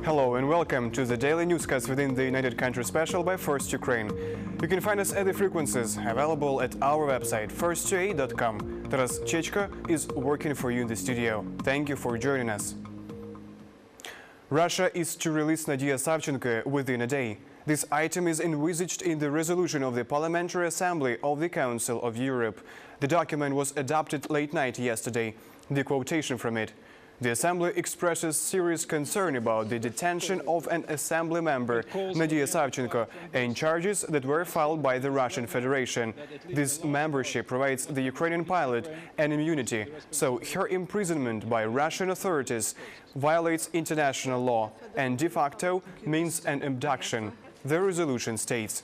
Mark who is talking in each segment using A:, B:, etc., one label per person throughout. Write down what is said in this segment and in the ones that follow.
A: Hello and welcome to the daily newscast within the United Countries special by First Ukraine. You can find us at the frequencies available at our website first2a.com. Taras Chechko is working for you in the studio. Thank you for joining us. Russia is to release Nadia Savchenko within a day. This item is envisaged in the resolution of the Parliamentary Assembly of the Council of Europe. The document was adopted late night yesterday. The quotation from it: "The Assembly expresses serious concern about the detention of an Assembly member, Nadia Savchenko, and charges that were filed by the Russian Federation. This membership provides the Ukrainian pilot an immunity, so her imprisonment by Russian authorities violates international law and de facto means an abduction," the resolution states.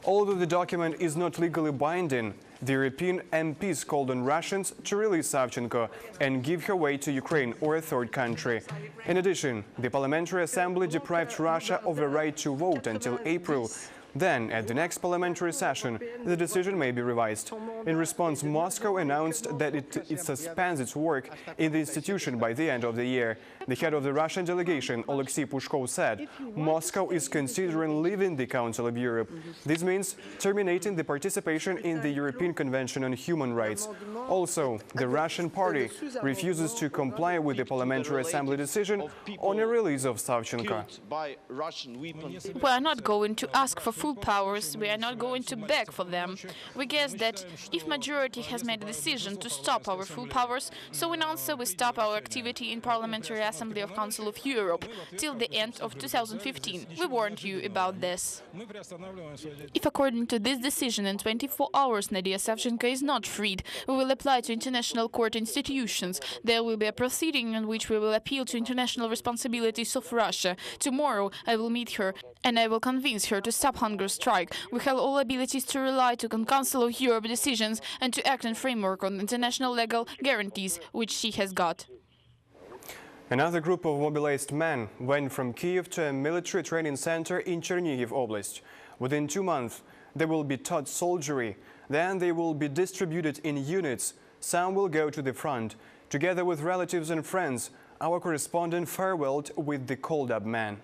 A: Although the document is not legally binding, the European MPs called on Russians to release Savchenko and give her way to Ukraine or a third country. In addition, the Parliamentary Assembly deprived Russia of the right to vote until April. Then, at the next parliamentary session, the decision may be revised. In response, Moscow announced that it suspends its work in the institution by the end of the year. The head of the Russian delegation, Alexei Pushkov, said Moscow is considering leaving the Council of Europe. This means terminating the participation in the European Convention on Human Rights. Also, the Russian party refuses to comply with the Parliamentary Assembly decision on a release of Savchenko.
B: We are not going to ask for full powers, we are not going to beg for them. We guess that if majority has made a decision to stop our full powers, so in answer we stop our activity in Parliamentary Assembly of Council of Europe till the end of 2015. We warned you about this. If according to this decision in 24 hours Nadia Savchenko is not freed, we will apply to international court institutions. There will be a proceeding in which we will appeal to international responsibilities of Russia. Tomorrow I will meet her and I will convince her to stop hunger strike. We have all abilities to rely on Council of Europe decisions and to act in framework on international legal guarantees which she has got.
A: Another group of mobilized men went from Kyiv to a military training center in Chernihiv Oblast. Within 2 months, they will be taught soldiery. Then they will be distributed in units. Some will go to the front. Together with relatives and friends, our correspondent farewelled with the called-up men.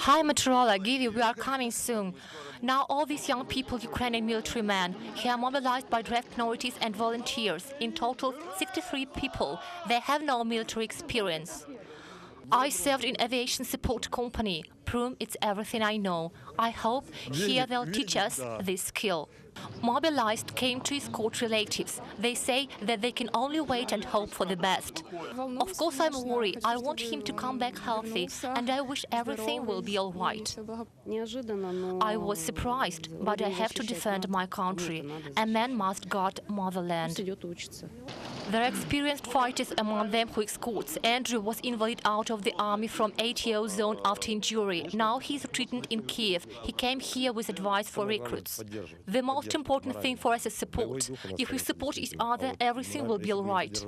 C: Hi, Meteorola, Givi, we are coming soon. Now all these young people, Ukrainian military men, here are mobilized by direct minorities and volunteers. In total, 63 people. They have no military experience. I served in aviation support company. Prüm, it's everything I know. I hope here they'll teach us this skill. Mobilized came to escort relatives. They say that they can only wait and hope for the best. Of course I'm worried. I want him to come back healthy, and I wish everything will be all right. I was surprised, but I have to defend my country. A man must guard motherland. There are experienced fighters among them who escorts. Andrew was invalid out of the army from ATO zone after injury. Now he's treated in Kiev. He came here with advice for recruits. The most important thing for us is support. If we support each other, everything will be all right.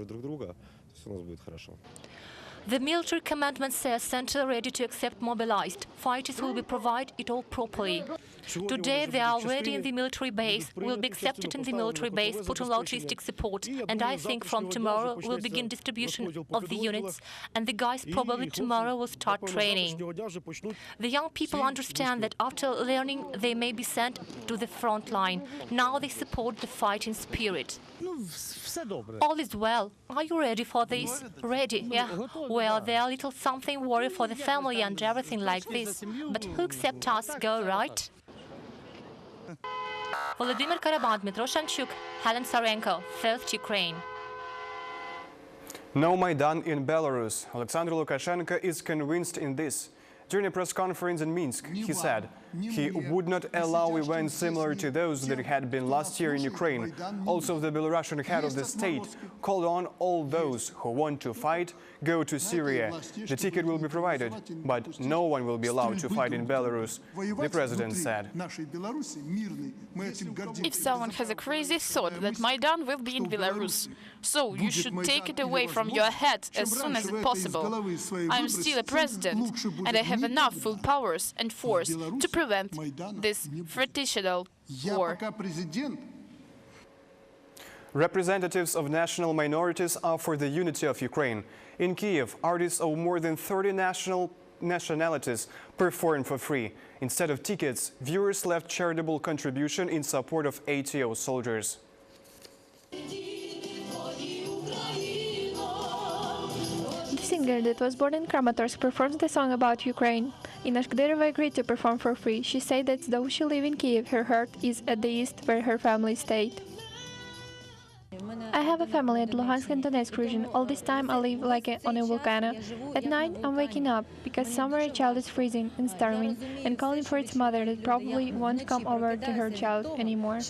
C: The military commandment says center ready to accept mobilized. Fighters will be provided it all properly. Today they are already in the military base, will be accepted in the military base, put on logistic support, and I think from tomorrow we'll begin distribution of the units, and the guys probably tomorrow will start training. The young people understand that after learning they may be sent to the front line. Now they support the fighting spirit. All is well. Are you ready for this? Ready, yeah. Well, there are little something worry for the family and everything like this. But who except us go, right? Volodymyr Karaban, Dmytro Shamchuk, Helen Sarenko, First Ukraine.
A: No Maidan in Belarus. Alexander Lukashenko is convinced in this. During a press conference in Minsk, he said he would not allow events similar to those that had been last year in Ukraine. Also, the Belarusian head of the state called on all those who want to fight, go to Syria. The ticket will be provided, but no one will be allowed to fight in Belarus, the president said.
B: If someone has a crazy thought that Maidan will be in Belarus, so you should take it away from your head as soon as possible. I am still a president, and I have enough full powers and force to prevent this fratricidal war.
A: Representatives of national minorities are for the unity of Ukraine. In Kiev, artists of more than 30 nationalities performed for free. Instead of tickets, viewers left charitable contribution in support of ATO soldiers.
D: The singer that was born in Kramatorsk performs the song about Ukraine. Ina Shkderova agreed to perform for free. She said that though she lives in Kiev, her heart is at the east, where her family stayed. I have a family at Luhansk and Donetsk region. All this time I live like on a volcano. At night I'm waking up because somewhere a child is freezing and starving and calling for its mother that probably won't come over to her child anymore.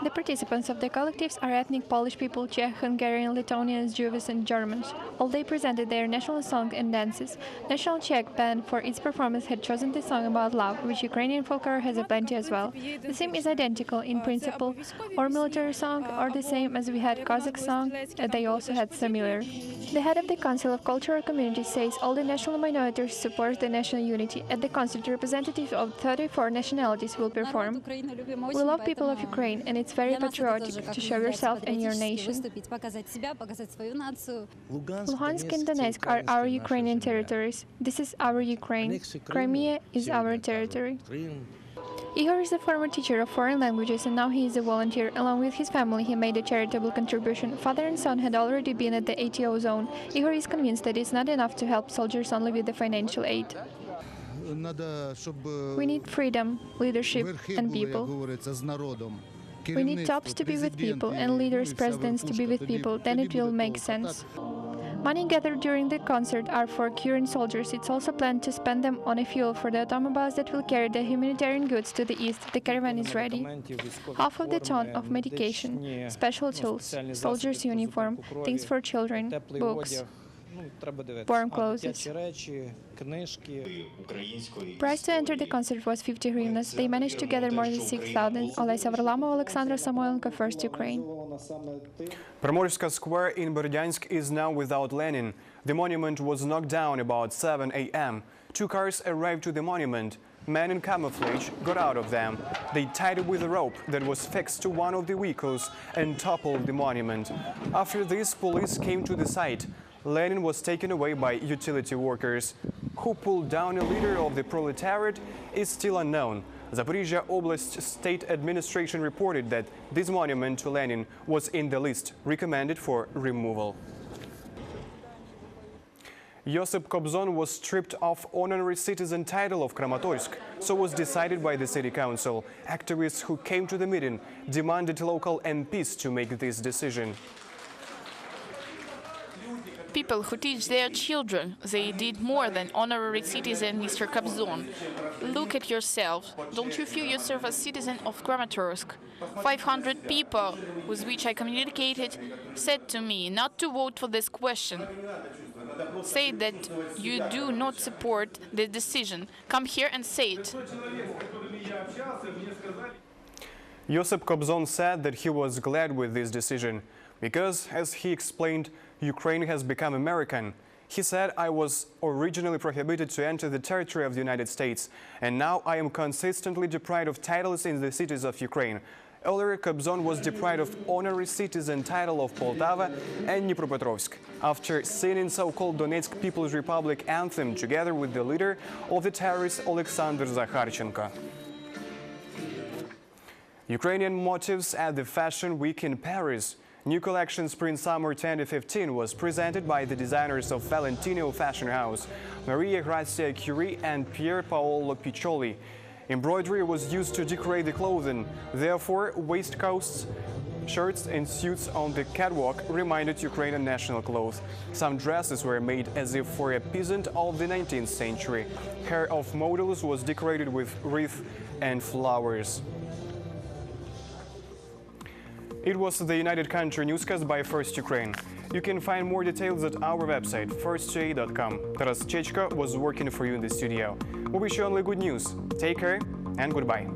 D: The participants of the collectives are ethnic Polish people, Czech, Hungarian, Lithuanians, Jews and Germans. All they presented their national song and dances. National Czech band for its performance had chosen the song about love, which Ukrainian folklore has a plenty as well. The theme is identical in principle, or military song, or the same as we had Cossack song, they also had similar. The head of the Council of Cultural Communities says all the national minorities support the national unity. At the concert, representatives of 34 nationalities will perform. We love people of Ukraine, and it's very patriotic to show yourself and your nation. Luhansk and Donetsk are our Ukrainian territories. This is our Ukraine. Crimea is our territory. Igor is a former teacher of foreign languages and now he is a volunteer. Along with his family, he made a charitable contribution. Father and son had already been at the ATO zone. Igor is convinced that it's not enough to help soldiers only with the financial aid. We need freedom, leadership, and people. We need tops to be with people and leaders, presidents to be with people, then it will make sense. Money gathered during the concert are for curing soldiers. It's also planned to spend them on a fuel for the automobiles that will carry the humanitarian goods to the east. The caravan is ready. Half of the ton of medication, special tools, soldiers' uniform, things for children, books, warm clothes. Price to enter the concert was 50 hryvnias. They managed to gather more than 6,000. Olesya Varlamova, Alexandra Samoilenko, First Ukraine.
A: Primorska Square in Berdyansk is now without Lenin. The monument was knocked down about 7 a.m. 2 cars arrived to the monument. Men in camouflage got out of them. They tied it with a rope that was fixed to one of the vehicles and toppled the monument. After this, police came to the site. Lenin was taken away by utility workers. Who pulled down a leader of the proletariat is still unknown. Zaporizhzhia Oblast State Administration reported that this monument to Lenin was in the list recommended for removal. Josip Kobzon was stripped of honorary citizen title of Kramatorsk, so was decided by the city council. Activists who came to the meeting demanded local MPs to make this decision.
B: People who teach their children, they did more than honorary citizen Mr. Kobzon. Look at yourself. Don't you feel yourself a citizen of Kramatorsk? 500 people with which I communicated said to me not to vote for this question. Say that you do not support the decision. Come here and say it.
A: Josip Kobzon said that he was glad with this decision because, as he explained, Ukraine has become American. He said, I was originally prohibited to enter the territory of the United States, and now I am consistently deprived of titles in the cities of Ukraine. Earlier, Kobzon was deprived of honorary citizen title of Poltava and Dnipropetrovsk after singing so-called Donetsk People's Republic anthem together with the leader of the terrorists Alexander Zakharchenko. Ukrainian motifs at the Fashion Week in Paris. New collection Spring-Summer 2015 was presented by the designers of Valentino Fashion House, Maria Grazia Curie and Pier Paolo Piccioli. Embroidery was used to decorate the clothing, therefore waistcoats, shirts and suits on the catwalk reminded Ukrainian national clothes. Some dresses were made as if for a peasant of the 19th century. Hair of models was decorated with wreaths and flowers. It was the United Country newscast by First Ukraine. You can find more details at our website, firstja.com. Taras Chechko was working for you in the studio. We wish you only good news. Take care and goodbye.